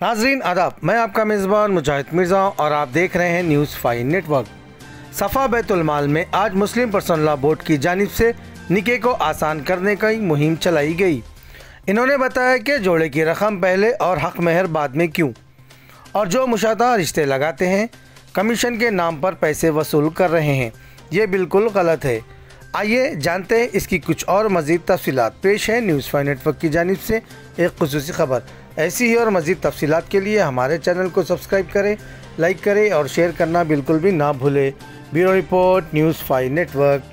नाजरीन आदाब, मैं आपका मेज़बान मुजाहिद मिर्ज़ा और आप देख रहे हैं न्यूज़ 5 नेटवर्क। सफ़ा बैतुल माल में आज मुस्लिम पर्सनल लॉ बोर्ड की जानिब से निकाह को आसान करने की मुहिम चलाई गई। इन्होंने बताया कि जोड़े की रकम पहले और हक महर बाद में क्यों, और जो मुशाता रिश्ते लगाते हैं कमीशन के नाम पर पैसे वसूल कर रहे हैं, ये बिल्कुल गलत है। आइए जानते हैं इसकी कुछ और मज़ीद तफसीलात। पेश है न्यूज़ 5 नेटवर्क की जानिब से एक खुसूसी खबर। ऐसी ही और मज़ीद तफसीलात के लिए हमारे चैनल को सब्सक्राइब करें, लाइक करें और शेयर करना बिल्कुल भी ना भूलें। Bureau report, news 5 network.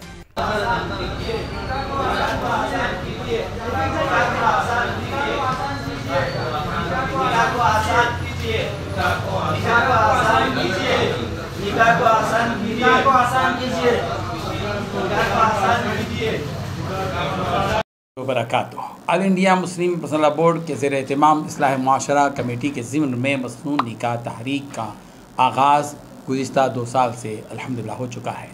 All India Muslim Personal Law Board के ज़ेर एहतमाम इस्लाह मुआशरा कमेटी के ज़िम्न में मसनून निकाह तहरीक का आगाज़ गुज़िश्ता 2 साल से अल्हम्दुलिल्लाह हो चुका है।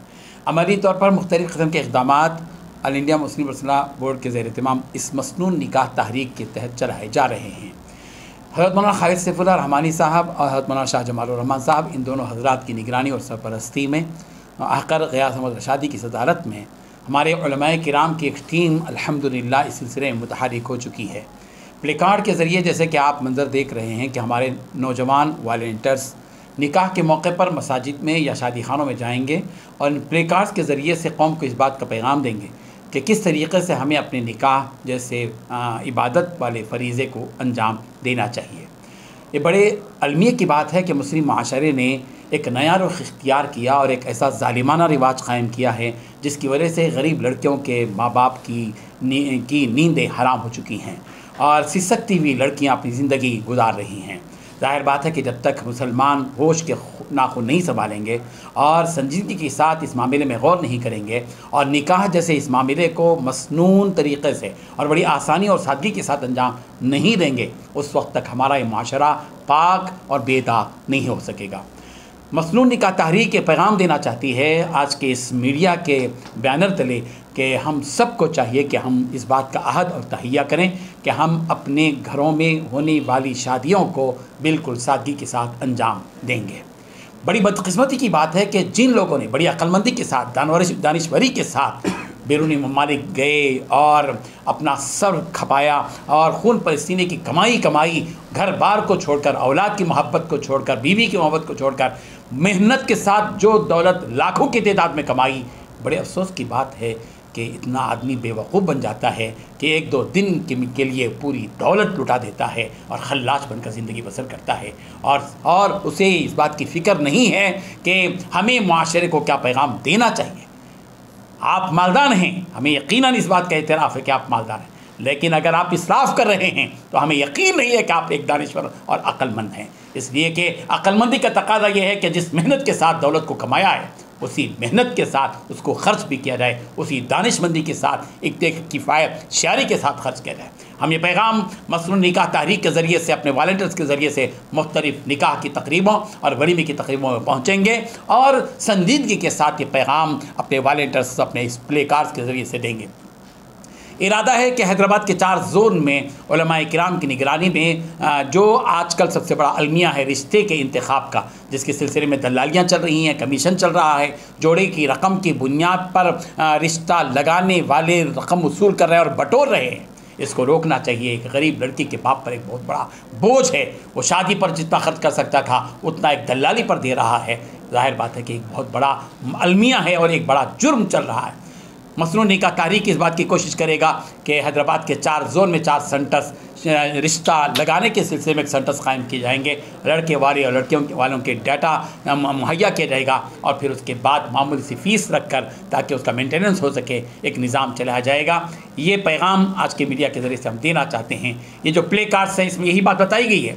अमली तौर पर मुख्तलिफ़ किस्म के इक़दामात All India Muslim Personal Law Board के ज़ेर एहतमाम इस मसनून निकाह तहरीक के तहत चलाए जा रहे हैं। हज़रत मौलाना खालिद सैफुल्लाह रहमानी साहब और हज़रत मौलाना शाह जमाल रहमान साहब, इन दोनों हज़रात की निगरानी और सरपरस्ती में आकर ग़ियास अहमद रशादी की सदारत में हमारे उलमाए किराम की एक टीम अल्हम्दुलिल्लाह इस सिलसिले में मुतहरिक हो चुकी है। प्ले कार्ड के ज़रिए, जैसे कि आप मंज़र देख रहे हैं कि हमारे नौजवान वॉलंटियर्स निकाह के मौके पर मसाजिद में या शादी खानों में जाएंगे और इन प्ले कार्ड्स के ज़रिए से कौम को इस बात का पैगाम देंगे कि किस तरीक़े से हमें अपने निकाह जैसे इबादत वाले फ़रीज़े को अंजाम देना चाहिए। ये बड़े अलमियत की बात है कि मुस्लिम माशरे ने एक नया रुख इख्तियार किया और एक ऐसा ज़ालिमाना रिवाज क़ायम किया है जिसकी वजह से गरीब लड़कियों के माँ बाप की नींदें हराम हो चुकी हैं और सिसकती हुई लड़कियाँ अपनी ज़िंदगी गुजार रही हैं। ज़ाहिर बात है कि जब तक मुसलमान होश के नाखून नहीं संभालेंगे और संजीदगी के साथ इस मामले में गौर नहीं करेंगे और निकाह जैसे इस मामले को मसनून तरीक़े से और बड़ी आसानी और सादगी के साथ अंजाम नहीं देंगे, उस वक्त तक हमारा ये माशरा पाक और बेदाग नहीं हो सकेगा। मसनून निकाह तहरीक के पैगाम देना चाहती है आज के इस मीडिया के बैनर तले कि हम सबको चाहिए कि हम इस बात का अहद और तहिया करें कि हम अपने घरों में होने वाली शादियों को बिल्कुल सादगी के साथ अंजाम देंगे। बड़ी बदकिस्मती की बात है कि जिन लोगों ने बड़ी अक्लमंदी के साथ दानिश्वरी के साथ बैरूनी ममालिक गए और अपना सर खपाया और खून पसीने की कमाई घर बार को छोड़कर, औलाद की मोहब्बत को छोड़कर, बीवी की मोहब्बत को छोड़कर, मेहनत के साथ जो दौलत लाखों की तादाद में कमाई, बड़े अफसोस की बात है कि इतना आदमी बेवकूफ़ बन जाता है कि 1-2 दिन के लिए पूरी दौलत लुटा देता है और खल्लास बनकर ज़िंदगी बसर करता है और उसे इस बात की फ़िक्र नहीं है कि हमें मुआशरे को क्या पैगाम देना चाहिए। आप मालदार हैं, हमें यकीनन इस बात का एतराफ़ है कि आप मालदार हैं, लेकिन अगर आप इसराफ़ कर रहे हैं तो हमें यकीन नहीं है कि आप एक दानिश्वर और अक्लमंद हैं। इसलिए कि अक्लमंदी का तकाज़ा यह है कि जिस मेहनत के साथ दौलत को कमाया है उसी मेहनत के साथ उसको खर्च भी किया जाए, उसी दानिशमंदी के साथ एक किफ़ायत शारी के साथ खर्च किया जाए। हम ये पैगाम मसनून निकाह तहरीक के ज़रिए से अपने वॉलंटियर्स के ज़रिए से मुख्तलिफ़ निकाह की तकरीबों और वलीमे की तकरीबों में पहुँचेंगे और संजीदगी के साथ ये पैगाम अपने वॉलंटियर्स अपने इस प्ले कार्ड्स के ज़रिए से देंगे। इरादा है कि हैदराबाद के 4 जोन में उलमाए किराम की निगरानी में जो आजकल सबसे बड़ा अलमिया है रिश्ते के इंतखाब का, जिसके सिलसिले में दलालियाँ चल रही हैं, कमीशन चल रहा है, जोड़े की रकम की बुनियाद पर रिश्ता लगाने वाले रकम वसूल कर रहे हैं और बटोर रहे हैं, इसको रोकना चाहिए। एक गरीब लड़की के बाप पर एक बहुत बड़ा बोझ है, वो शादी पर जितना खर्च कर सकता था उतना एक दलाली पर दे रहा है। ज़ाहिर बात है कि एक बहुत बड़ा अलमिया है और एक बड़ा जुर्म चल रहा है। मसनून निकाह तहरीक इस बात की कोशिश करेगा कि हैदराबाद के 4 जोन में 4 सेंटर्स रिश्ता लगाने के सिलसिले में एक सेंटर्स कायम किए जाएंगे। लड़के वाले और लड़कियों वालों के डाटा मुहैया किया जाएगा और फिर उसके बाद मामूली सी फ़ीस रख कर ताकि उसका मेंटेनेंस हो सके एक निज़ाम चलाया जाएगा। ये पैगाम आज के मीडिया के ज़रिए से हम देना चाहते हैं। ये जो प्ले कार्ड्स हैं इसमें यही बात बताई गई है,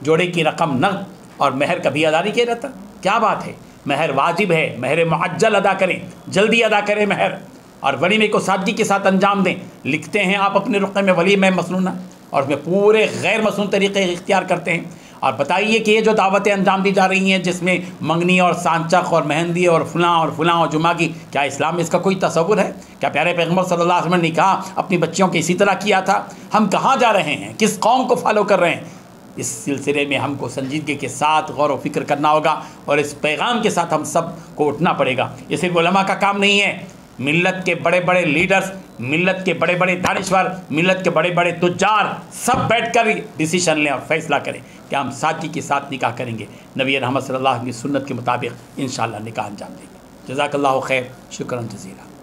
जोड़े की रकम नक़द और महर कभी अदा नहीं किया जाता। क्या बात है, महर वाजिब है, महर मुअज्जल अदा करें, जल्दी अदा करें महर और वलीमे को सादगी के साथ अंजाम दें। लिखते हैं आप अपने रुक़े में वलीमा मसनूना और उसमें पूरे गैर मसनून तरीक़े इख्तियार करते हैं और बताइए कि ये जो दावतें अंजाम दी जा रही हैं जिसमें मंगनी और सांचक और मेहंदी और फलां और जुमा की, क्या इस्लाम में इसका कोई तसव्वुर है? क्या प्यारे पैगम्बर सल्लल्लाहु अलैहि वसल्लम ने कहा अपनी बच्चियों की इसी तरह किया था? हम कहाँ जा रहे हैं, किस कौम को फॉलो कर रहे हैं? اس سلسلے میں ہم کو سنجیدگی کے ساتھ غور و فکر کرنا ہوگا اور اس پیغام کے ساتھ ہم سب کو اٹھنا پڑے گا۔ یہ صرف علماء کا کام نہیں ہے، ملت کے بڑے بڑے لیڈرز، ملت کے بڑے بڑے دانشور، ملت کے بڑے بڑے تجار سب بیٹھ کر ڈیسیشن لیں اور فیصلہ کریں کہ ہم سادگی کے ساتھ نکاح کریں گے، نبی رحمت صلی اللہ علیہ وسلم کی سنت کے مطابق انشاءاللہ نکاح انجام دیں گے۔ جزاک اللہ خیر، شکراً جزیلا۔